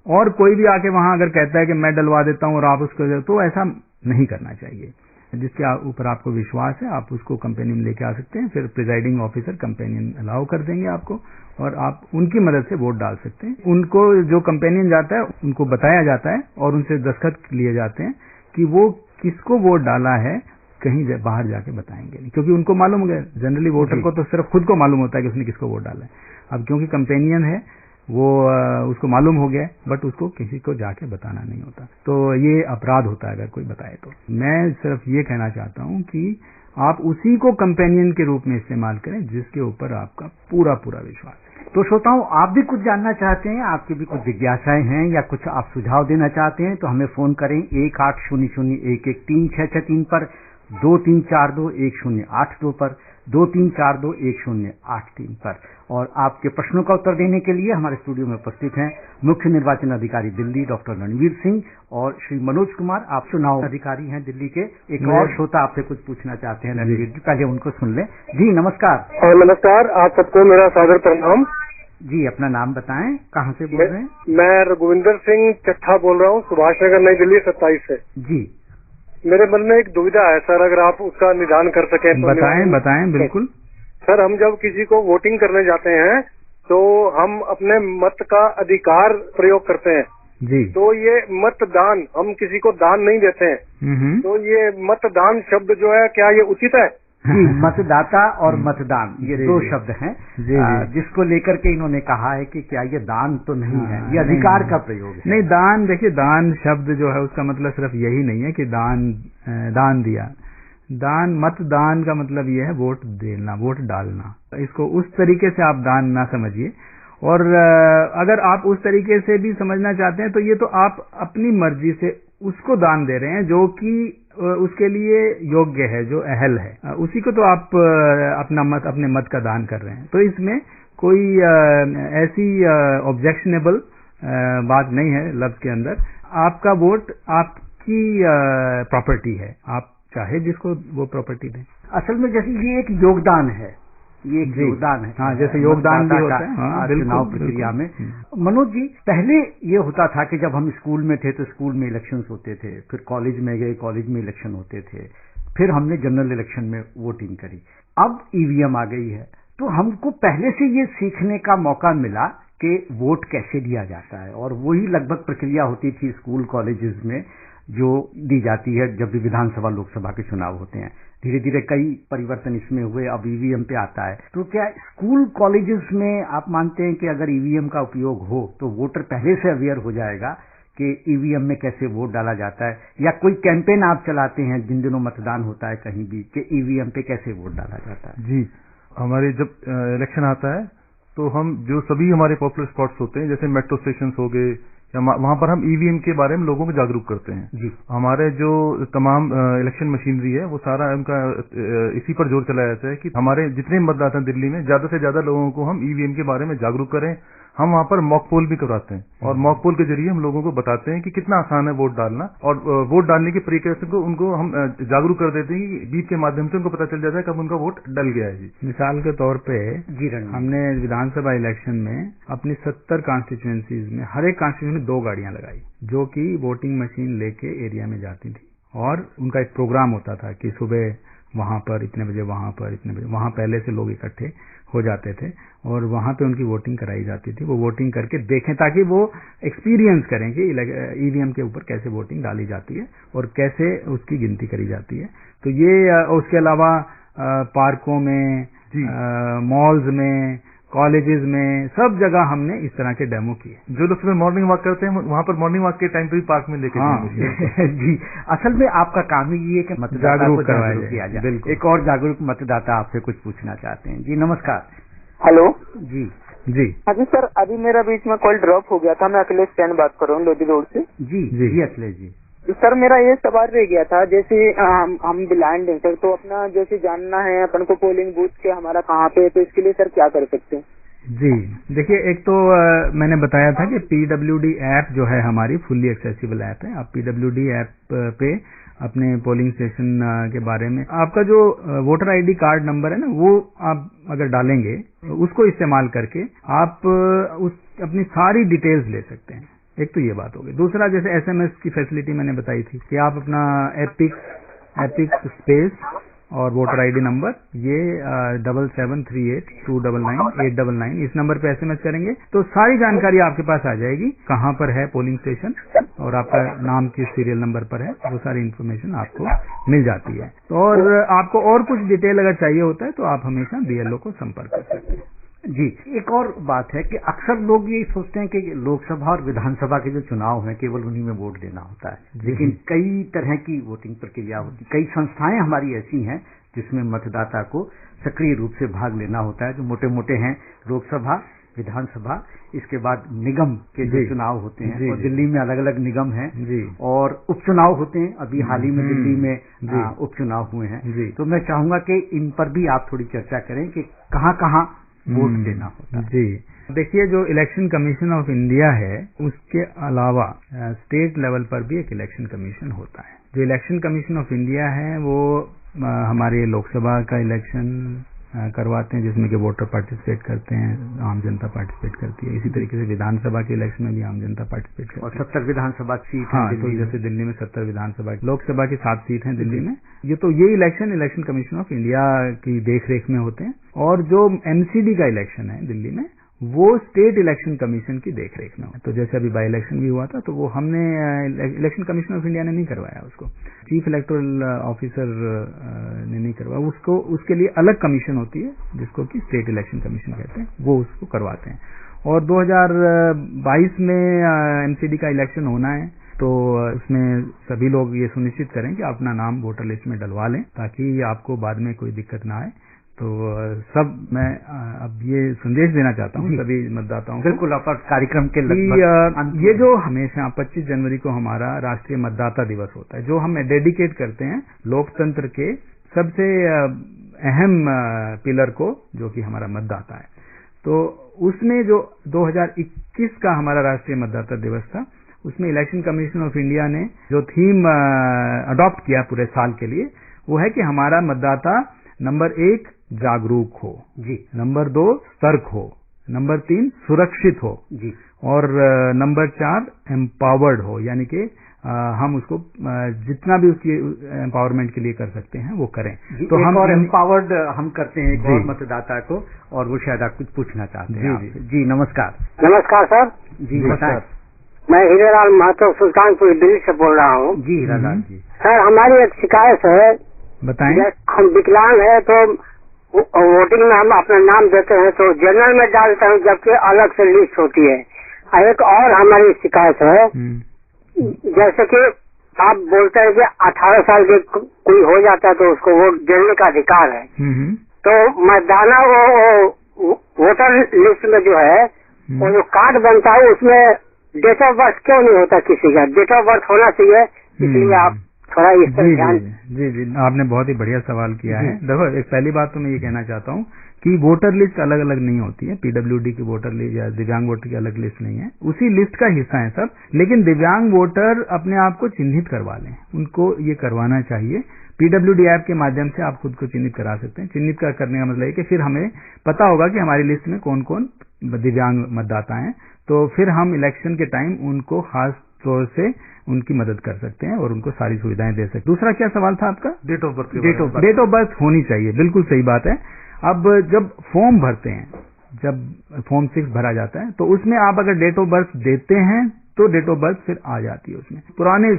और कोई भी आके वहां अगर कहता है कि मैं डलवा देता हूं और आप उसको, तो ऐसा नहीं करना चाहिए। जिसके ऊपर आपको विश्वास है आप उसको कंपेनियन लेके आ सकते हैं, फिर प्रिजाइडिंग ऑफिसर कंपेनियन अलाउ कर देंगे आपको और आप उनकी मदद से वोट डाल सकते हैं। उनको जो कंपेनियन जाता है उनको बताया जाता है और उनसे दस्तखत लिए जाते हैं कि वो किसको वोट डाला है, कहीं बाहर जाके बताएंगे नहीं, क्योंकि उनको मालूम हो गया। जनरली वोटर को तो सिर्फ खुद को मालूम होता है कि उसने किसको वोट डाला है। अब क्योंकि कंपेनियन है वो उसको मालूम हो गया, बट उसको किसी को जाके बताना नहीं होता, तो ये अपराध होता है अगर कोई बताए तो। मैं सिर्फ ये कहना चाहता हूँ कि आप उसी को कंपेनियन के रूप में इस्तेमाल करें जिसके ऊपर आपका पूरा पूरा विश्वास है। तो श्रोताओं, आप भी कुछ जानना चाहते हैं, आपकी भी कुछ जिज्ञासाएं हैं या कुछ आप सुझाव देना चाहते हैं तो हमें फोन करें 1800113663 पर, 23421082 पर, 23421083 पर। और आपके प्रश्नों का उत्तर देने के लिए हमारे स्टूडियो में उपस्थित हैं मुख्य निर्वाचन अधिकारी दिल्ली डॉक्टर रणवीर सिंह और श्री मनोज कुमार, आप चुनाव अधिकारी हैं दिल्ली के। एक और श्रोता आपसे कुछ पूछना चाहते हैं रणवीर जी, पहले उनको सुन लें। जी नमस्कार। नमस्कार, आप सबको मेरा सादर प्रणाम। जी अपना नाम बताएं, कहाँ से बोल रहे हैं? मैं रघुविंदर सिंह चट्ठा बोल रहा हूँ, सुभाष नगर नई दिल्ली 27 से। जी मेरे मन में एक दुविधा है सर, अगर आप उसका निदान कर सकें तो। बताएं बिल्कुल। सर हम जब किसी को वोटिंग करने जाते हैं तो हम अपने मत का अधिकार प्रयोग करते हैं जी। तो ये मतदान, हम किसी को दान नहीं देते हैं, तो ये मतदान शब्द जो है क्या ये उचित है? जी, मतदाता और मतदान ये दो शब्द हैं जिसको लेकर के इन्होंने कहा है कि क्या ये दान तो नहीं है, ये अधिकार का प्रयोग है। नहीं, दान, देखिए दान शब्द जो है उसका मतलब सिर्फ यही नहीं है कि दान दिया। दान, मतदान का मतलब ये है वोट देना, वोट डालना। इसको उस तरीके से आप दान ना समझिए, और अगर आप उस तरीके से भी समझना चाहते हैं तो ये तो आप अपनी मर्जी से उसको दान दे रहे हैं जो कि उसके लिए योग्य है, जो अहल है, उसी को तो आप अपने मत का दान कर रहे हैं। तो इसमें कोई ऐसी ऑब्जेक्शनेबल बात नहीं है लफ्ज के अंदर। आपका वोट आपकी प्रॉपर्टी है, आप चाहे जिसको वो प्रॉपर्टी दें। असल में जैसे ये एक योगदान है, ये एक योगदान है। हाँ, जैसे योगदान भी होता है चुनाव प्रक्रिया में। मनोज जी, पहले ये होता था कि जब हम स्कूल में थे तो स्कूल में इलेक्शंस होते थे, फिर कॉलेज में गए, कॉलेज में इलेक्शन होते थे, फिर हमने जनरल इलेक्शन में वोटिंग करी। अब ईवीएम आ गई है, तो हमको पहले से ये सीखने का मौका मिला कि वोट कैसे दिया जाता है, और वही लगभग प्रक्रिया होती थी स्कूल कॉलेजेस में जो दी जाती है जब भी विधानसभा लोकसभा के चुनाव होते हैं। धीरे धीरे कई परिवर्तन इसमें हुए, अब ईवीएम पे आता है। तो क्या स्कूल कॉलेजेस में आप मानते हैं कि अगर ईवीएम का उपयोग हो तो वोटर पहले से अवेयर हो जाएगा कि ईवीएम में कैसे वोट डाला जाता है, या कोई कैंपेन आप चलाते हैं जिन दिनों मतदान होता है कहीं भी कि ईवीएम पे कैसे वोट डाला जाता है? जी, हमारे जब इलेक्शन आता है तो हम जो सभी हमारे पॉपुलर स्पॉट्स होते हैं, जैसे मेट्रो स्टेशन हो गए, वहां पर हम ईवीएम के बारे में लोगों को जागरूक करते हैं जी। हमारे जो तमाम इलेक्शन मशीनरी है वो सारा उनका इसी पर जोर चलाया जाता है कि हमारे जितने मतदाता दिल्ली में ज्यादा से ज्यादा लोगों को हम ईवीएम के बारे में जागरूक करें, हम वहाँ पर मॉक पोल भी करवाते हैं और मॉक पोल के जरिए हम लोगों को बताते हैं कि कितना आसान है वोट डालना, और वोट डालने की प्रक्रिया को उनको हम जागरूक कर देते हैं कि बीप के माध्यम से उनको पता चल जाता है कब उनका वोट डल गया है। जी, मिसाल के तौर पे हमने विधानसभा इलेक्शन में अपनी 70 कॉन्स्टिट्यूएंसीज में हर एक कॉन्स्टिट्यूएंसी में 2 गाड़ियां लगाई जो कि वोटिंग मशीन लेके एरिया में जाती थी, और उनका एक प्रोग्राम होता था कि सुबह वहां पर इतने बजे, वहां पर इतने बजे, वहां पहले से लोग इकट्ठे हो जाते थे और वहां पे उनकी वोटिंग कराई जाती थी। वो वोटिंग करके देखें ताकि वो एक्सपीरियंस करें कि ईवीएम के ऊपर कैसे वोटिंग डाली जाती है और कैसे उसकी गिनती करी जाती है। तो ये उसके अलावा पार्कों में, मॉल्स में, कॉलेजेस में, सब जगह हमने इस तरह के डेमो किए। जो लोग सुबह मॉर्निंग वॉक करते हैं वहां पर मॉर्निंग वॉक के टाइम पे भी पार्क में लेके जी, असल में आपका काम ही ये है कि मतदाता को जागरूक किया जाए। बिल्कुल। एक और जागरूक मतदाता आपसे कुछ पूछना चाहते हैं। जी नमस्कार। हेलो। जी जी हाँ जी सर, अभी मेरा बीच में कॉल ड्रॉप हो गया था। मैं अखिलेश चैन बात कर रहा हूँ, लोधी रोड से। जी अखिलेश जी। सर मेरा ये सवाल रह गया था, जैसे हम ब्लाइंड हैं सर, तो अपना जैसे जानना है अपन को पोलिंग बूथ के हमारा कहाँ पे है, तो इसके लिए सर क्या कर सकते हैं? जी देखिए, एक तो मैंने बताया था कि PWD ऐप जो है हमारी फुल्ली एक्सेसिबल ऐप है। आप PWD ऐप पे अपने पोलिंग स्टेशन के बारे में, आपका जो वोटर आईडी कार्ड नंबर है ना, वो आप अगर डालेंगे उसको इस्तेमाल करके आप अपनी सारी डिटेल्स ले सकते हैं। एक तो ये बात होगी। दूसरा, जैसे SMS की फैसिलिटी मैंने बताई थी कि आप अपना एपिक्स स्पेस और वोटर आईडी नंबर ये 7738299899 इस नंबर पे SMS करेंगे तो सारी जानकारी आपके पास आ जाएगी, कहाँ पर है पोलिंग स्टेशन और आपका नाम किस सीरियल नंबर पर है, वो सारी इन्फॉर्मेशन आपको मिल जाती है। तो और आपको और कुछ डिटेल अगर चाहिए होता है तो आप हमेशा BLO को संपर्क कर सकते हैं। जी, एक और बात है कि अक्सर लोग ये सोचते हैं कि लोकसभा और विधानसभा के जो चुनाव हैं केवल उन्हीं में वोट देना होता है, लेकिन कई तरह की वोटिंग प्रक्रिया होती है। कई संस्थाएं हमारी ऐसी हैं जिसमें मतदाता को सक्रिय रूप से भाग लेना होता है, जो मोटे मोटे हैं लोकसभा, विधानसभा, इसके बाद निगम के जो चुनाव होते हैं, और दिल्ली में अलग अलग निगम हैं और उपचुनाव होते हैं। अभी हाल ही में दिल्ली में उपचुनाव हुए हैं। तो मैं चाहूंगा कि इन पर भी आप थोड़ी चर्चा करें कि कहाँ कहाँ वोट देना होता है। जी देखिए, जो इलेक्शन कमीशन ऑफ इंडिया है उसके अलावा स्टेट लेवल पर भी एक इलेक्शन कमीशन होता है। जो इलेक्शन कमीशन ऑफ इंडिया है वो हमारे लोकसभा का इलेक्शन करवाते हैं जिसमें कि वोटर पार्टिसिपेट करते हैं, आम जनता पार्टिसिपेट करती है। इसी तरीके से विधानसभा के इलेक्शन में भी आम जनता पार्टिसिपेट करती है। और 70 विधानसभा सीट हाँ, तो जैसे दिल्ली में 70 विधानसभा, लोकसभा की 7 सीट हैं दिल्ली में। ये इलेक्शन कमीशन ऑफ इंडिया की देखरेख में होते हैं। और जो MCD का इलेक्शन है दिल्ली में वो स्टेट इलेक्शन कमीशन की देखरेख में हो। तो जैसे अभी बाई इलेक्शन भी हुआ था तो वो हमने इलेक्शन कमीशन ऑफ इंडिया ने नहीं करवाया, उसको चीफ इलेक्टोरल ऑफिसर ने नहीं करवाया, उसको उसके लिए अलग कमीशन होती है जिसको कि स्टेट इलेक्शन कमीशन कहते हैं, वो उसको करवाते हैं। और 2022 में MCD का इलेक्शन होना है तो उसमें सभी लोग ये सुनिश्चित करें कि अपना नाम वोटर लिस्ट में डलवा लें ताकि आपको बाद में कोई दिक्कत ना आए। तो सब मैं अब ये संदेश देना चाहता हूँ सभी मतदाताओं को। बिल्कुल, आप कार्यक्रम के ये जो हमेशा 25 जनवरी को हमारा राष्ट्रीय मतदाता दिवस होता है, जो हम डेडिकेट करते हैं लोकतंत्र के सबसे अहम पिलर को, जो कि हमारा मतदाता है। तो उसमें जो 2021 का हमारा राष्ट्रीय मतदाता दिवस था, उसमें इलेक्शन कमीशन ऑफ इंडिया ने जो थीम अडॉप्ट किया पूरे साल के लिए, वो है कि हमारा मतदाता नंबर 1 जागरूक हो जी, नंबर 2 सतर्क हो, नंबर 3 सुरक्षित हो जी, और नंबर 4 एम्पावर्ड हो, यानी कि हम उसको जितना भी उसकी एम्पावरमेंट के लिए कर सकते हैं वो करें। तो हम और एम्पावर्ड हम करते हैं एक और मतदाता को, और वो शायद आप कुछ पूछना चाहते हैं। जी नमस्कार। नमस्कार सर। जी बताएं। मैं हीरालाल महतो सुल्तानपुर दिल्ली से बोल रहा हूँ। जी हीरालाल जी। सर हमारी एक शिकायत है। बताएं। हम विकलांग है तो वोटिंग में हम अपना नाम देते हैं तो जनरल में डालते हैं, जबकि अलग से लिस्ट होती है। एक और हमारी शिकायत है, जैसे कि आप बोलते हैं कि 18 साल के कोई हो जाता है तो उसको वोट देने का अधिकार है, तो मतदाना वो वोटर लिस्ट में जो है वो जो कार्ड बनता है उसमें डेट ऑफ बर्थ क्यों नहीं होता किसी का? डेट ऑफ बर्थ होना चाहिए, इसलिए आप थोड़ा इस पर ध्यान। जी, आपने बहुत ही बढ़िया सवाल किया है। देखो, एक पहली बात तो मैं ये कहना चाहता हूँ कि वोटर लिस्ट अलग अलग नहीं होती है। पीडब्ल्यूडी की वोटर लिस्ट या दिव्यांग वोटर की अलग लिस्ट नहीं है, उसी लिस्ट का हिस्सा है सब। लेकिन दिव्यांग वोटर अपने आप को चिन्हित करवा लें, उनको ये करवाना चाहिए। पीडब्ल्यूडी ऐप के माध्यम से आप खुद को चिन्हित करा सकते हैं। चिन्हित करने का मतलब है कि फिर हमें पता होगा कि हमारी लिस्ट में कौन कौन दिव्यांग मतदाता हैं, तो फिर हम इलेक्शन के टाइम उनको खास तौर से उनकी मदद कर सकते हैं और उनको सारी सुविधाएं दे सकते हैं। दूसरा क्या सवाल था आपका? Date of birth. Date of birth होनी चाहिए, बिल्कुल सही बात है। अब जब फॉर्म भरते हैं, जब फॉर्म 6 भरा जाता है, तो उसमें आप अगर डेट ऑफ बर्थ देते हैं तो डेट ऑफ बर्थ फिर आ जाती है उसमें। पुराने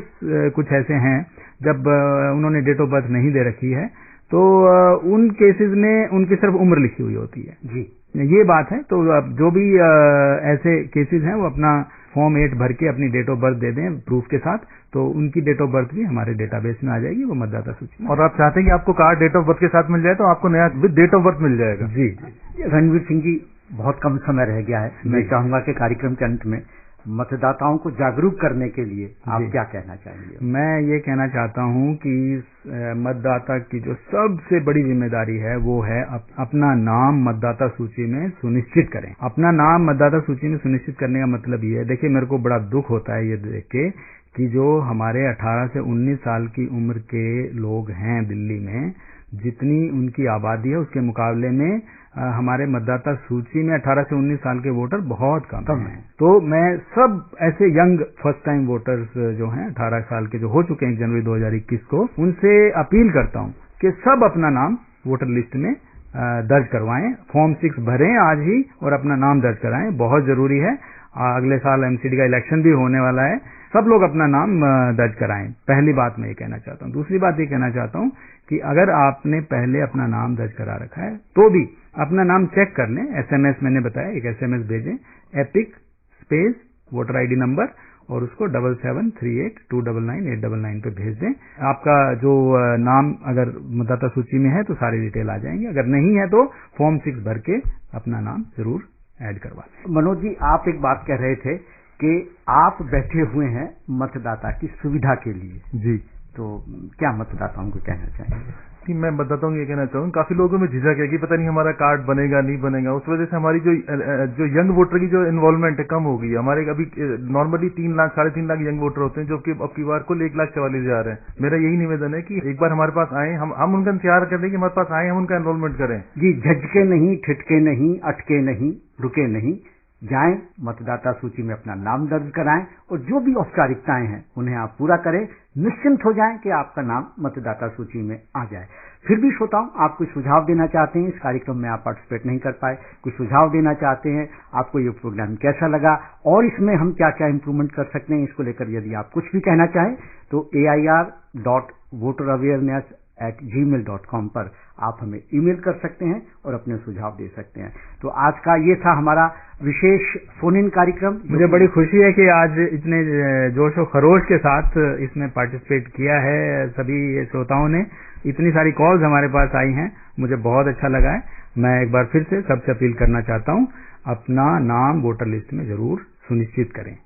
कुछ ऐसे हैं जब उन्होंने डेट ऑफ बर्थ नहीं दे रखी है, तो उन केसेस में उनकी सिर्फ उम्र लिखी हुई होती है। जी, ये बात है। तो जो भी ऐसे केसेस हैं वो अपना फॉर्म 8 भर के अपनी डेट ऑफ बर्थ दे दें प्रूफ के साथ, तो उनकी डेट ऑफ बर्थ भी हमारे डेटाबेस में आ जाएगी, वो मतदाता सूची में। और आप चाहते हैं कि आपको कार्ड डेट ऑफ बर्थ के साथ मिल जाए, तो आपको नया विद डेट ऑफ बर्थ मिल जाएगा। जी। रणवीर सिंह जी, बहुत कम समय रह गया है। मैं चाहूंगा कि कार्यक्रम के अंत में मतदाताओं को जागरूक करने के लिए आप क्या कहना चाहेंगे? मैं ये कहना चाहता हूं कि मतदाता की जो सबसे बड़ी जिम्मेदारी है वो है अपना नाम मतदाता सूची में सुनिश्चित करें। अपना नाम मतदाता सूची में सुनिश्चित करने का मतलब ये है, देखिए मेरे को बड़ा दुख होता है ये देख के कि जो हमारे 18 से 19 साल की उम्र के लोग हैं दिल्ली में, जितनी उनकी आबादी है उसके मुकाबले में हमारे मतदाता सूची में 18 से 19 साल के वोटर बहुत कम हैं। तो मैं सब ऐसे यंग फर्स्ट टाइम वोटर्स जो हैं 18 साल के जो हो चुके हैं 1 जनवरी 2021 को, उनसे अपील करता हूं कि सब अपना नाम वोटर लिस्ट में दर्ज करवाएं। फॉर्म 6 भरें आज ही और अपना नाम दर्ज कराएं, बहुत जरूरी है। अगले साल एमसीडी का इलेक्शन भी होने वाला है, सब लोग अपना नाम दर्ज कराएं। पहली बात मैं ये कहना चाहता हूं। दूसरी बात ये कहना चाहता हूं कि अगर आपने पहले अपना नाम दर्ज करा रखा है तो भी अपना नाम चेक कर लें। एसएमएस मैंने बताया, एक एसएमएस भेजें, epic space voter ID number, और उसको 7738299899 पे भेज दें। आपका जो नाम अगर मतदाता सूची में है तो सारी डिटेल आ जाएंगी, अगर नहीं है तो फॉर्म 6 भर के अपना नाम जरूर ऐड करवा लें। मनोज जी, आप एक बात कह रहे थे कि आप बैठे हुए हैं मतदाता की सुविधा के लिए। जी, तो क्या मतदाताओं को कहना चाहेंगे? कि मैं मतदाताओं को ये कहना चाहूँ, काफी लोगों में झिझक है कि पता नहीं हमारा कार्ड बनेगा नहीं बनेगा। उस वजह से हमारी जो यंग वोटर की जो इन्वॉल्वमेंट है कम हो गई है। हमारे अभी normally 3 lakh 3.5 lakh young voter होते हैं, जो कि अब की बार कुल 1,44,000 है। मेरा यही निवेदन है कि एक बार हमारे पास आए, हम उनका इंतजार करें कि हमारे पास आए, हम उनका एनरोलमेंट करें। जी, झटके नहीं, ठिठके नहीं, अटके नहीं, रुके नहीं, जाएं, मतदाता सूची में अपना नाम दर्ज कराएं और जो भी औपचारिकताएं हैं उन्हें आप पूरा करें। निश्चिंत हो जाएं कि आपका नाम मतदाता सूची में आ जाए। फिर भी श्रोताओं, आप कोई सुझाव देना चाहते हैं, इस कार्यक्रम में आप पार्टिसिपेट नहीं कर पाए, कुछ सुझाव देना चाहते हैं, आपको ये प्रोग्राम कैसा लगा और इसमें हम क्या क्या इंप्रूवमेंट कर सकते हैं, इसको लेकर यदि आप कुछ भी कहना चाहें तो air.voterawareness@gmail.com पर आप हमें ईमेल कर सकते हैं और अपने सुझाव दे सकते हैं। तो आज का ये था हमारा विशेष फोन इन कार्यक्रम। मुझे बड़ी खुशी है कि आज इतने जोश और खरोश के साथ इसमें पार्टिसिपेट किया है सभी श्रोताओं ने। इतनी सारी कॉल्स हमारे पास आई हैं, मुझे बहुत अच्छा लगा है। मैं एक बार फिर से सबसे अपील करना चाहता हूं, अपना नाम वोटर लिस्ट में जरूर सुनिश्चित करें।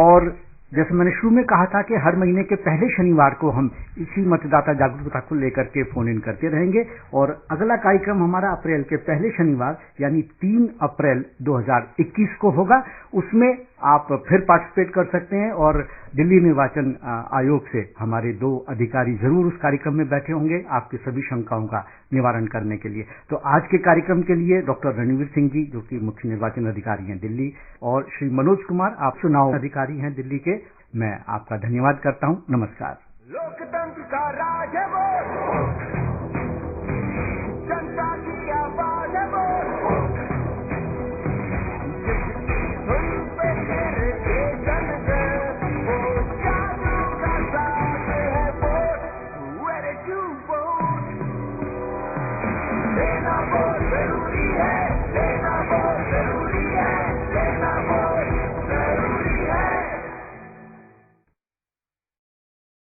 और जैसे मैंने शुरू में कहा था कि हर महीने के पहले शनिवार को हम इसी मतदाता जागरूकता को लेकर के फोन इन करते रहेंगे और अगला कार्यक्रम हमारा अप्रैल के पहले शनिवार यानी 3 अप्रैल 2021 को होगा। उसमें आप फिर पार्टिसिपेट कर सकते हैं और दिल्ली निर्वाचन आयोग से हमारे 2 अधिकारी जरूर उस कार्यक्रम में बैठे होंगे आपकी सभी शंकाओं का निवारण करने के लिए। तो आज के कार्यक्रम के लिए डॉक्टर रणवीर सिंह जी, जो कि मुख्य निर्वाचन अधिकारी हैं दिल्ली, और श्री मनोज कुमार, आप चुनाव अधिकारी हैं दिल्ली के, मैं आपका धन्यवाद करता हूं। नमस्कार। लोकतंत्र का राज है वो